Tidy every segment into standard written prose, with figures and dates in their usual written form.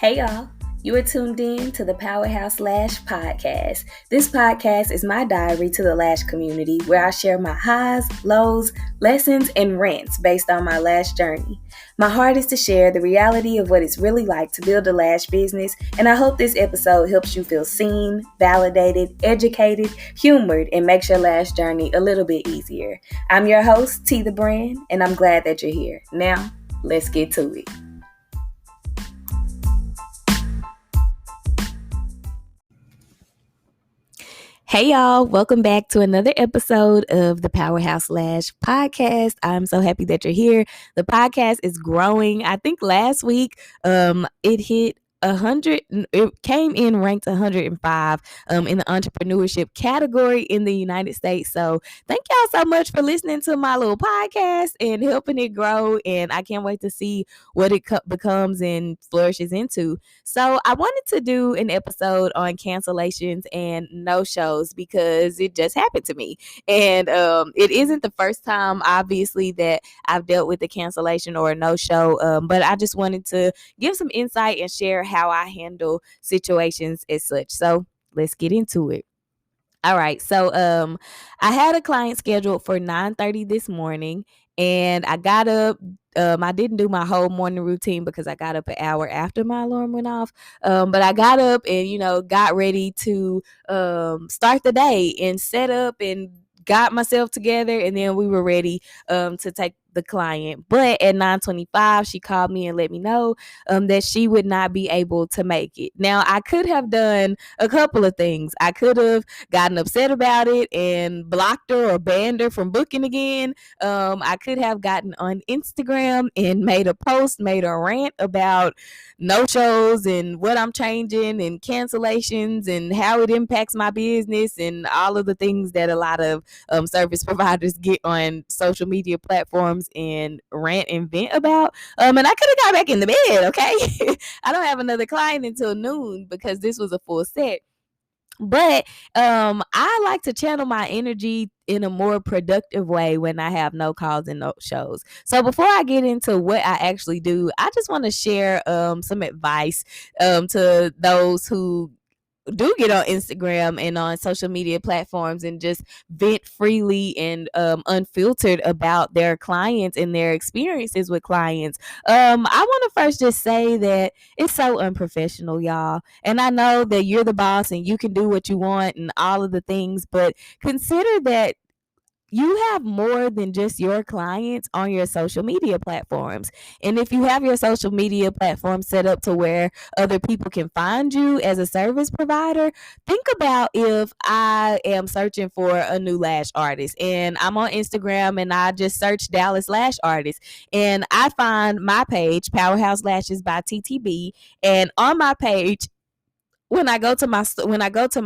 Hey y'all, you are tuned in to the Powerhouse Lash podcast. This podcast is my diary to the lash community where I share my highs, lows, lessons, and rants based on my lash journey. My heart is to share the reality of what it's really like to build a lash business, and I hope this episode helps you feel seen, validated, educated, humored, and makes your lash journey a little bit easier. I'm your host, T the Brand, and I'm glad that you're here. Now, let's get to it. Hey y'all, welcome back to another episode of the Powerhouse Lash podcast. I'm so happy that you're here. The podcast is growing. I think last week it hit 100. It came in ranked 105 in the entrepreneurship category in the United States. So thank y'all so much for listening to my little podcast and helping it grow. And I can't wait to see what it becomes and flourishes into. So I wanted to do an episode on cancellations and no-shows because it just happened to me. And it isn't the first time, obviously, that I've dealt with a cancellation or a no-show. But I just wanted to give some insight and share how I handle situations as such. So let's get into it. All right. So I had a client scheduled for 9:30 this morning, and I got up. I didn't do my whole morning routine because I got up an hour after my alarm went off. But I got up and, got ready to start the day and set up and got myself together. And then we were ready to take the client. But at 9:25, she called me and let me know that she would not be able to make it. Now, I could have done a couple of things. I could have gotten upset about it and blocked her or banned her from booking again. I could have gotten on Instagram and made a post, made a rant about no-shows and what I'm changing and cancellations and how it impacts my business and all of the things that a lot of service providers get on social media platforms and rant and vent about. And I could have got back in the bed, okay? I don't have another client until noon because this was a full set. But I like to channel my energy in a more productive way when I have no calls and no shows. So before I get into what I actually do, I just want to share some advice to those who do get on Instagram and on social media platforms and just vent freely and unfiltered about their clients and their experiences with clients. I want to first just say that it's so unprofessional, y'all. And I know that you're the boss and you can do what you want and all of the things, but consider that you have more than just your clients on your social media platforms. And if you have your social media platform set up to where other people can find you as a service provider, think about if I am searching for a new lash artist and I'm on Instagram and I just search Dallas lash artist and I find my page, Powerhouse Lashes by TTB, and on my page, when I go to my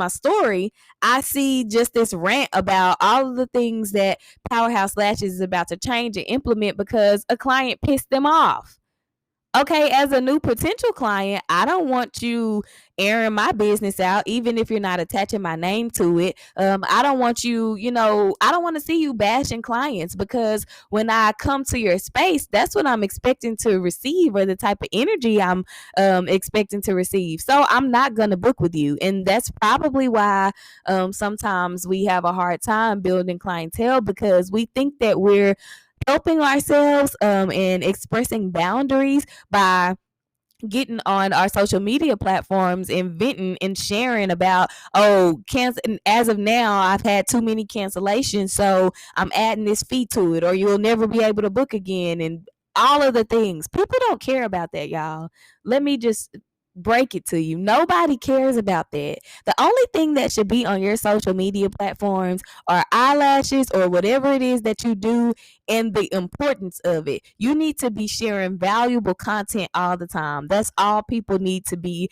story, I see just this rant about all of the things that Powerhouse Lashes is about to change and implement because a client pissed them off. Okay, as a new potential client, I don't want you airing my business out, even if you're not attaching my name to it. I don't want you, I don't want to see you bashing clients because when I come to your space, that's what I'm expecting to receive or the type of energy I'm expecting to receive. So I'm not going to book with you. And that's probably why sometimes we have a hard time building clientele because we think that we're helping ourselves and expressing boundaries by getting on our social media platforms and venting and sharing about, and as of now I've had too many cancellations, so I'm adding this fee to it, or you'll never be able to book again, and all of the things. People don't care about that, y'all. Let me just break it to you. Nobody cares about that. The only thing that should be on your social media platforms are eyelashes or whatever it is that you do and the importance of it. You need to be sharing valuable content all the time. That's all people need to be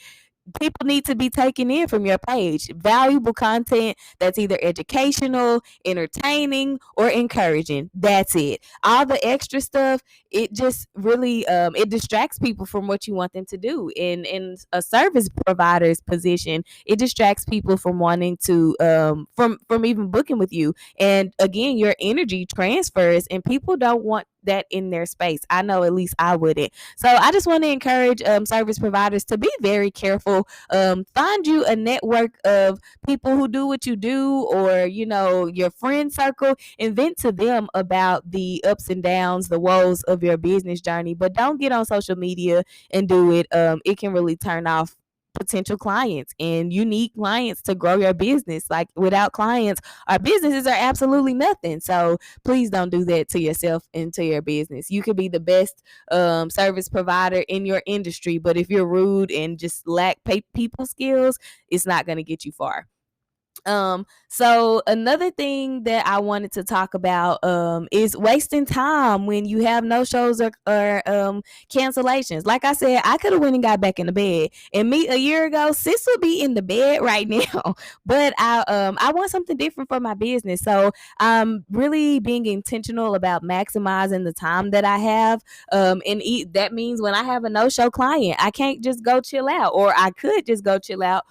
taking in from your page. Valuable content that's either educational, entertaining, or encouraging. That's it. All the extra stuff, it just really it distracts people from what you want them to do. In a service provider's position, it distracts people from wanting to from even booking with you. And again, your energy transfers, and people don't want that in their space. I know at least I wouldn't. So I just want to encourage service providers to be very careful. Find you a network of people who do what you do, or your friend circle, and vent to them about the ups and downs, the woes of your business journey. But don't get on social media and do it. It can really turn off potential clients, and you need clients to grow your business. Like, without clients, our businesses are absolutely nothing. So please don't do that to yourself and to your business. You could be the best service provider in your industry, but if you're rude and just lack people skills, it's not going to get you far. So another thing that I wanted to talk about is wasting time when you have no shows or cancellations. Like I said, I could have went and got back in the bed, and me a year ago, sis would be in the bed right now. But I want something different for my business, so I'm really being intentional about maximizing the time that I have. That means when I have a no show client, I can't just go chill out, or I could just go chill out,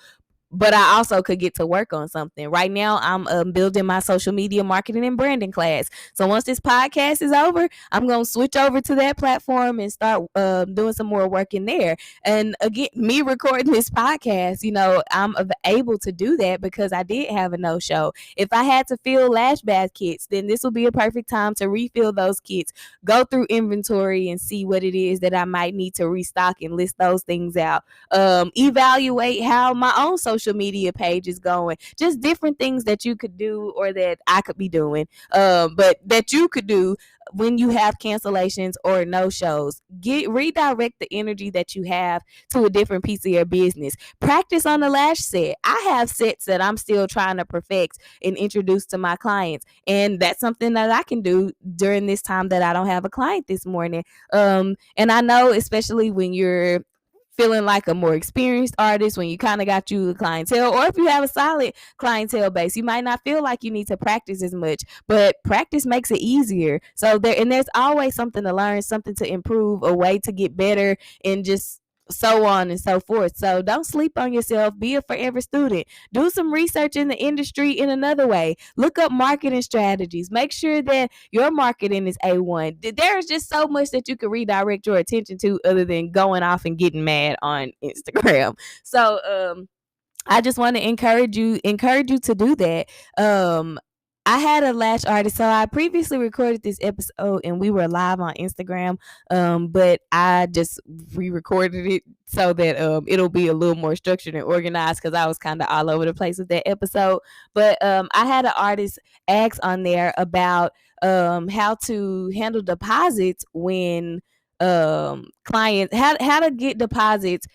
but I also could get to work on something. Right now, I'm building my social media marketing and branding class. So once this podcast is over, I'm going to switch over to that platform and start doing some more work in there. And again, me recording this podcast, I'm able to do that because I did have a no-show. If I had to fill lash bath kits, then this will be a perfect time to refill those kits, go through inventory and see what it is that I might need to restock and list those things out. Evaluate how my own social media page is going, just different things that you could do, or that I could be doing, but that you could do when you have cancellations or no shows. Redirect the energy that you have to a different piece of your business. Practice on the lash set. I have sets that I'm still trying to perfect and introduce to my clients, and that's something that I can do during this time that I don't have a client this morning. And I know, especially when you're feeling like a more experienced artist, when you kind of got you a clientele, or if you have a solid clientele base, you might not feel like you need to practice as much, but practice makes it easier. So there's always something to learn, something to improve, a way to get better, and just so on and so forth. So don't sleep on yourself. Be a forever student. Do some research in the industry in another way. Look up marketing strategies. Make sure that your marketing is A1. There's just so much that you can redirect your attention to other than going off and getting mad on Instagram. So I just want to encourage you to do that. I had a lash artist. So I previously recorded this episode and we were live on Instagram, but I just re-recorded it so that it'll be a little more structured and organized, because I was kind of all over the place with that episode. But I had an artist ask on there about how to handle deposits when clients, how to get deposits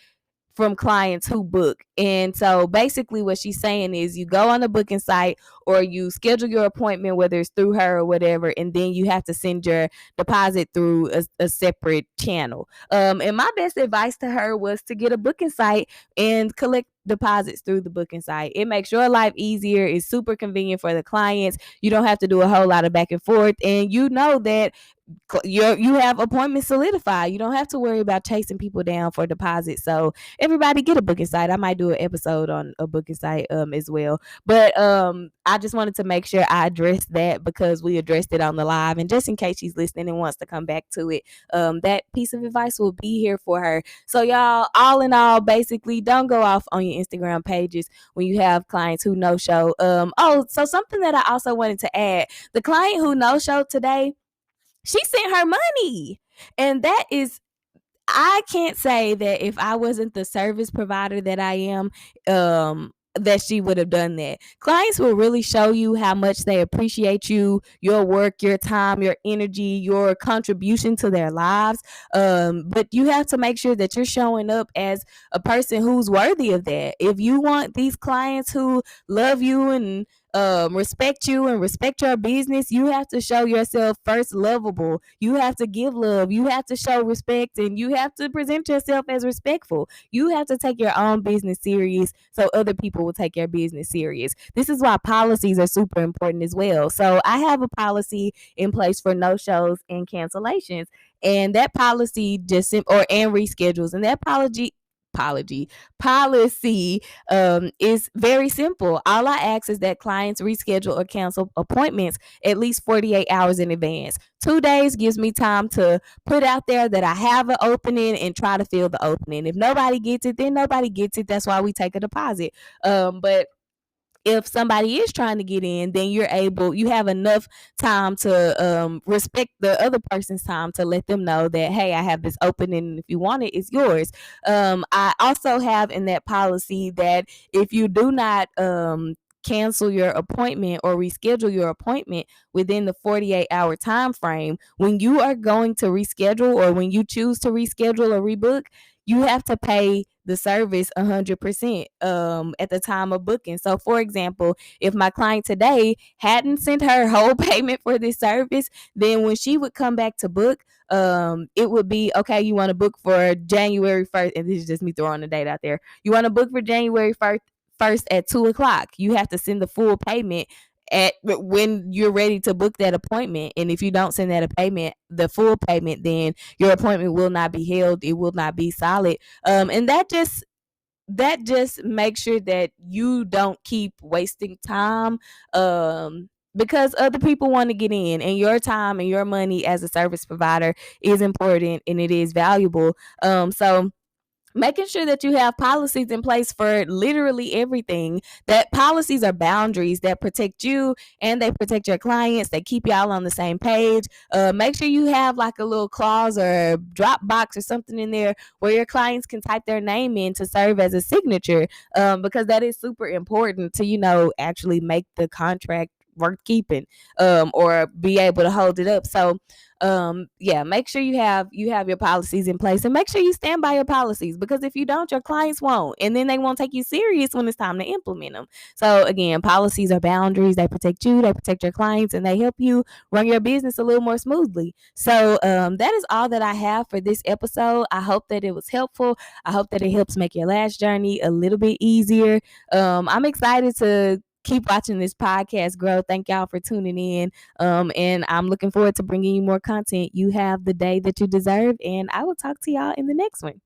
from clients who book. And so basically what she's saying is, you go on the booking site or you schedule your appointment, whether it's through her or whatever, and then you have to send your deposit through a separate channel. And my best advice to her was to get a booking site and collect deposits through the booking site. It makes your life easier. It's super convenient for the clients. You don't have to do a whole lot of back and forth, and you know that you have appointments solidified. You don't have to worry about chasing people down for deposits. So everybody get a booking site. I might do an episode on a booking site as well. But I just wanted to make sure I addressed that, because we addressed it on the live, and just in case she's listening and wants to come back to it, that piece of advice will be here for her. So y'all, all in all, basically, don't go off on your Instagram pages when you have clients who no show. So something that I also wanted to add: the client who no showed today, she sent her money. And that is, I can't say that if I wasn't the service provider that I am, that she would have done that. Clients will really show you how much they appreciate you, your work, your time, your energy, your contribution to their lives. But you have to make sure that you're showing up as a person who's worthy of that. If you want these clients who love you and respect you and respect your business, you have to show yourself first lovable. You have to give love. You have to show respect, and you have to present yourself as respectful. You have to take your own business serious so other people will take your business serious. This is why policies are super important as well. So I have a policy in place for no shows and cancellations, and that policy and reschedules, and that policy is very simple. All I ask is that clients reschedule or cancel appointments at least 48 hours in advance. 2 days gives me time to put out there that I have an opening and try to fill the opening. If nobody gets it, then nobody gets it. That's why we take a deposit. But if somebody is trying to get in, then you have enough time to respect the other person's time to let them know that, hey, I have this opening, and if you want it, it's yours. I also have in that policy that if you do not cancel your appointment or reschedule your appointment within the 48-hour time frame, when you are going to reschedule or when you choose to reschedule or rebook, you have to pay the service 100% at the time of booking. So, for example, if my client today hadn't sent her whole payment for this service, then when she would come back to book, it would be okay. You want to book for January 1st, and this is just me throwing the date out there. You want to book for January 1st at 2 o'clock. You have to send the full payment at when you're ready to book that appointment. And if you don't send the full payment, then your appointment will not be held. It will not be solid. And that just makes sure that you don't keep wasting time. Because other people want to get in, and your time and your money as a service provider is important and it is valuable. So making sure that you have policies in place for literally everything. That policies are boundaries that protect you and they protect your clients. They keep y'all on the same page. Make sure you have like a little clause or drop box or something in there where your clients can type their name in to serve as a signature, because that is super important to actually make the contract worth keeping, or be able to hold it up. So yeah, make sure you have your policies in place, and make sure you stand by your policies, because if you don't, your clients won't, and then they won't take you serious when it's time to implement them. So again, policies are boundaries. They protect you, they protect your clients, and they help you run your business a little more smoothly. So that is all that I have for this episode. I hope that it was helpful. I hope that it helps make your lash journey a little bit easier. I'm excited to keep watching this podcast grow. Thank y'all for tuning in. And I'm looking forward to bringing you more content. You have the day that you deserve, and I will talk to y'all in the next one.